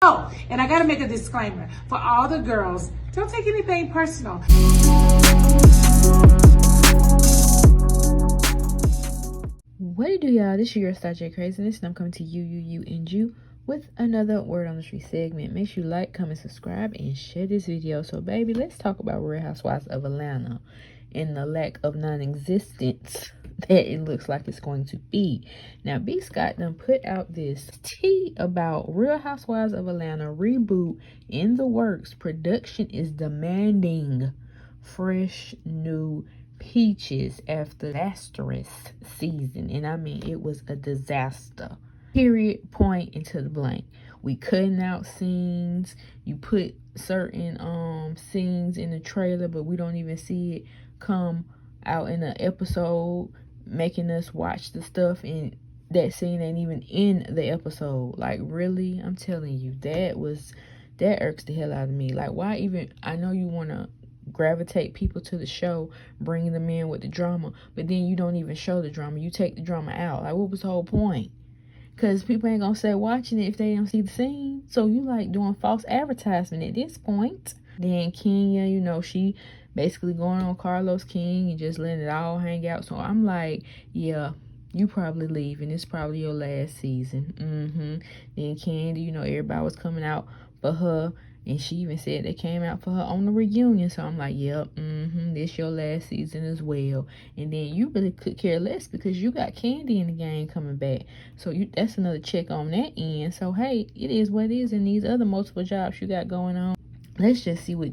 Oh, and I gotta make a disclaimer for all the girls. Don't take anything personal. What do y'all? This is your Star J Craziness, and I'm coming to you and you with another Word on the Street segment. Make sure you like, comment, subscribe, and share this video. So, baby, let's talk about Real Housewives of Atlanta and the lack of non-existence that it looks like it's going to be. Now, B. Scott done put out this tea about Real Housewives of Atlanta reboot in the works. Production is demanding fresh new peaches after disastrous season, and I mean it was a disaster. Period. Point into the blank. We cutting out scenes. You put certain scenes in the trailer, but we don't even see it come out in an episode, making us watch the stuff, and that scene ain't even in the episode. Like, really? I'm telling you, that irks the hell out of me. Like, why even? I know you want to gravitate people to the show, bringing them in with the drama, but then you don't even show the drama. You take the drama out. Like, what was the whole point? Because people ain't gonna stay watching it if they don't see the scene. So you like doing false advertisement at this point. Then Kenya, you know, she basically going on Carlos King and just letting it all hang out. So I'm like, yeah, you probably leaving. It's probably your last season. Then Kandi, you know, everybody was coming out for her, and she even said they came out for her on the reunion. So I'm like, yep, this your last season as well. And then you really could care less because you got Kandi in the game coming back. So that's another check on that end. So hey, it is what it is in these other multiple jobs you got going on. Let's just see what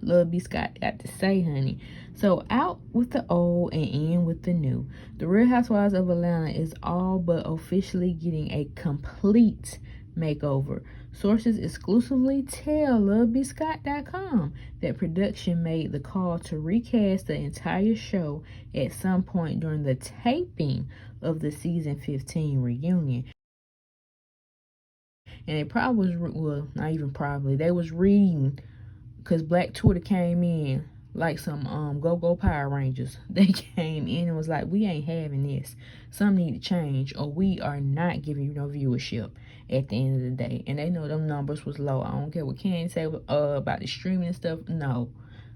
Lil B. Scott got to say, honey. So, out with the old and in with the new. The Real Housewives of Atlanta is all but officially getting a complete makeover. Sources exclusively tell LilBScott.com that production made the call to recast the entire show at some point during the taping of the season 15 reunion. And they probably was, well, not even probably, they was reading, because Black Twitter came in like some go-go Power Rangers. They came in and was like, we ain't having this. Some need to change, or we are not giving you no viewership at the end of the day. And they know them numbers was low. I don't care what Kandi say about the streaming and stuff. No,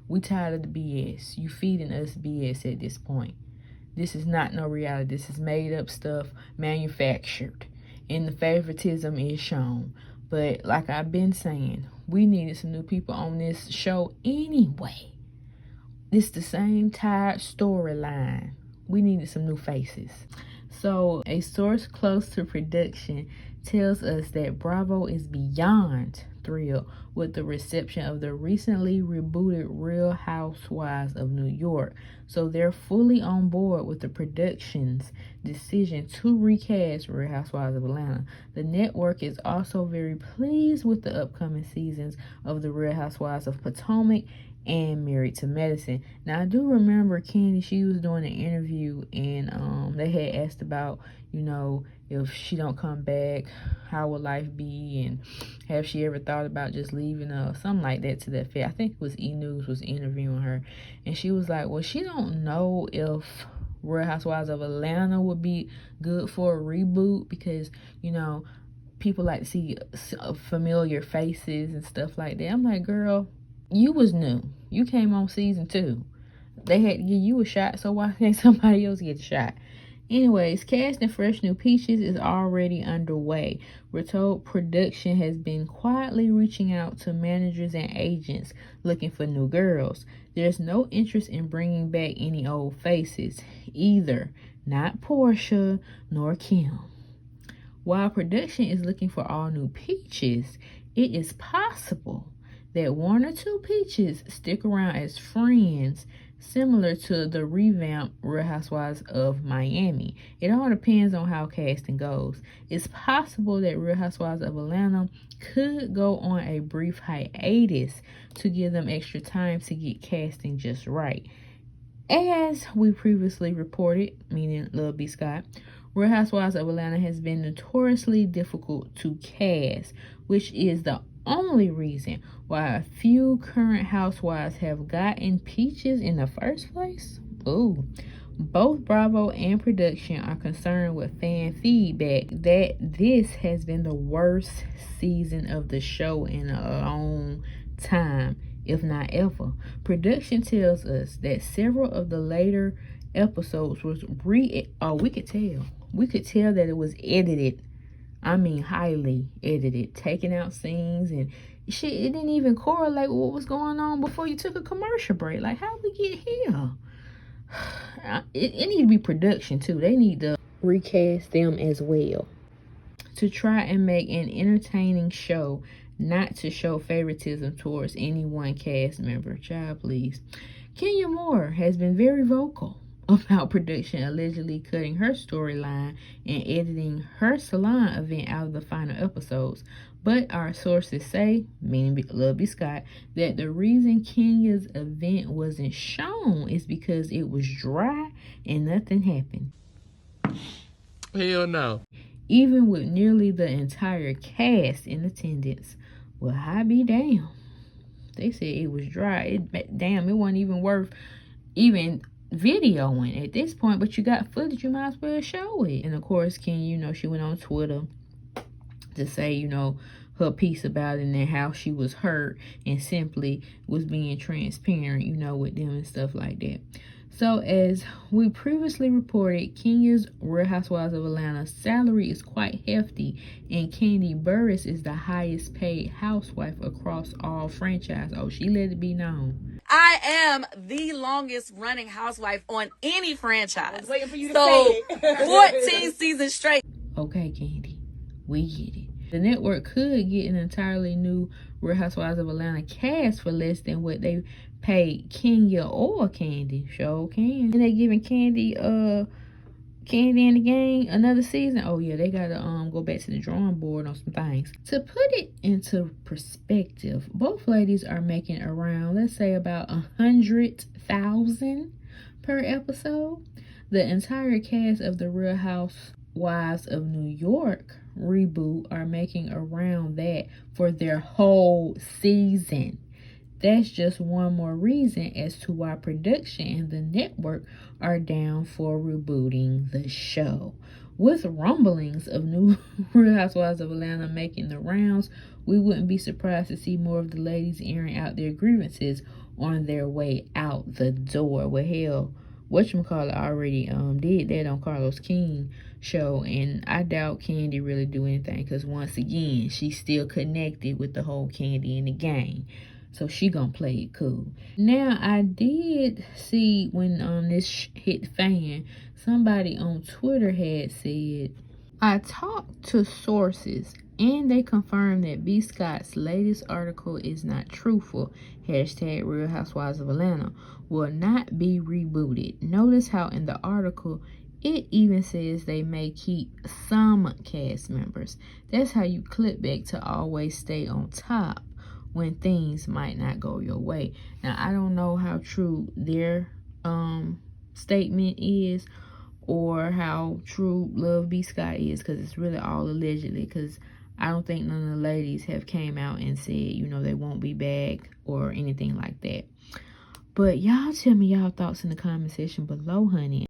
we tired of the BS. You feeding us BS at this point. This is not no reality. This is made up stuff, manufactured, and the favoritism is shown. But like I've been saying, we needed some new people on this show anyway. It's the same tired storyline. We needed some new faces. So a source close to production tells us that Bravo is beyond thrilled with the reception of the recently rebooted Real Housewives of New York. So they're fully on board with the production's decision to recast Real Housewives of Atlanta. The network is also very pleased with the upcoming seasons of the Real Housewives of Potomac and Married to Medicine. Now, I do remember Kandi, she was doing an interview, and they had asked about, you know, if she don't come back, how will life be, and have she ever thought about just leaving, something like that to that effect. I think it was E! News was interviewing her, and she was like, well, she don't know if Real Housewives of Atlanta would be good for a reboot, because, you know, people like to see familiar faces and stuff like that. I'm like, girl, you was new. You came on season 2. They had to give you a shot, so why can't somebody else get a shot? Anyways, casting fresh new peaches is already underway. We're told production has been quietly reaching out to managers and agents looking for new girls. There's no interest in bringing back any old faces either. Not Portia nor Kim. While production is looking for all new peaches, it is possible that one or two peaches stick around as friends, similar to the revamped Real Housewives of Miami. It all depends on how casting goes. It's possible that Real Housewives of Atlanta could go on a brief hiatus to give them extra time to get casting just right. As we previously reported, meaning Lil B. Scott, Real Housewives of Atlanta has been notoriously difficult to cast, which is the only reason why a few current housewives have gotten peaches in the first place. Ooh, Both Bravo and production are concerned with fan feedback that this has been the worst season of the show in a long time, if not ever. Production tells us that several of the later episodes was we could tell that it was edited. I mean, highly edited, taking out scenes and shit. It didn't even correlate with what was going on before you took a commercial break. Like, how we get here? It need to be production too. They need to recast them as well to try and make an entertaining show, not to show favoritism towards any one cast member. Child, please. Kenya Moore has been very vocal about production allegedly cutting her storyline and editing her salon event out of the final episodes. But our sources say, meaning Lil B. Scott, that the reason Kenya's event wasn't shown is because it was dry and nothing happened. Hell no. Even with nearly the entire cast in attendance. Well, I be damn. They said it was dry. It wasn't even worth even videoing at this point, but you got footage, you might as well show it. And of course, Kenya, she went on Twitter to say, her piece about it and how she was hurt and simply was being transparent, with them and stuff like that. So as we previously reported, Kenya's Real Housewives of Atlanta salary is quite hefty, and Kandi Burruss is the highest paid housewife across all franchises. Oh, she let it be known. I am the longest running housewife on any franchise. I was waiting for you to say it. 14 seasons straight. Okay, Kandi, we get it. The network could get an entirely new Real Housewives of Atlanta cast for less than what they paid Kenya or Kandi. Sure can. And they giving Kandi Kandi and the gang another season. Oh yeah, they gotta go back to the drawing board on some things. To put it into perspective, both ladies are making around, let's say, about 100,000 per episode. The entire cast of the Real Housewives of New York reboot are making around that for their whole season. That's just one more reason as to why production and the network are down for rebooting the show. With rumblings of new Real Housewives of Atlanta making the rounds, we wouldn't be surprised to see more of the ladies airing out their grievances on their way out the door. Well, hell, whatchamacallit already did that on Carlos King show, and I doubt Kandi really do anything, because once again, she's still connected with the whole Kandi and the gang, so she gonna play it cool. Now, I did see when this hit the fan, somebody on Twitter had said, I talked to sources and they confirmed that B. Scott's latest article is not truthful. Hashtag Real Housewives of Atlanta will not be rebooted. Notice how in the article it even says they may keep some cast members. That's how you clip back to always stay on top when things might not go your way. Now, I don't know how true their statement is or how true Love B. Scott is, because it's really all allegedly, because I don't think none of the ladies have came out and said, they won't be back or anything like that. But y'all tell me y'all thoughts in the comment section below, honey.